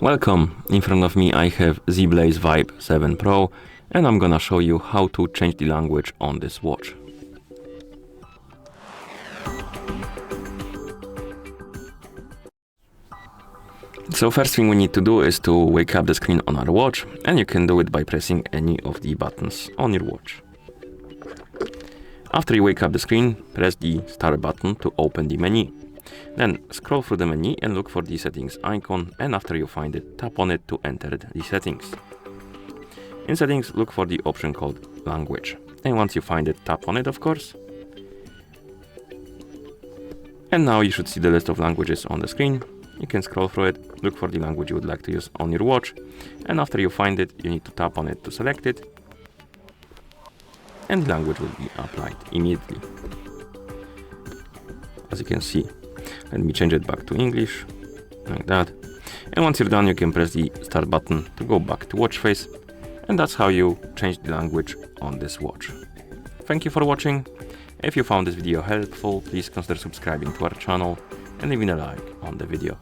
Welcome, in front of me I have ZEBLAZE Vibe 7 Pro and I'm gonna show you how to change the language on this watch. So first thing we need to do is to wake up the screen on our watch, and you can do it by pressing any of the buttons on your watch. After you wake up the screen, press the start button to open the menu. Then scroll through the menu and look for the settings icon, and after you find it, tap on it to enter the settings. In settings, look for the option called language, and once you find it, tap on it of course. And now you should see the list of languages on the screen. You can scroll through it, look for the language you would like to use on your watch, and after you find it, you need to tap on it to select it, and the language will be applied immediately. As you can see, let me change it back to English, like that. And once you're done, you can press the start button to go back to watch face, and that's how you change the language on this watch. Thank you for watching. If you found this video helpful, please consider subscribing to our channel and leaving a like on the video.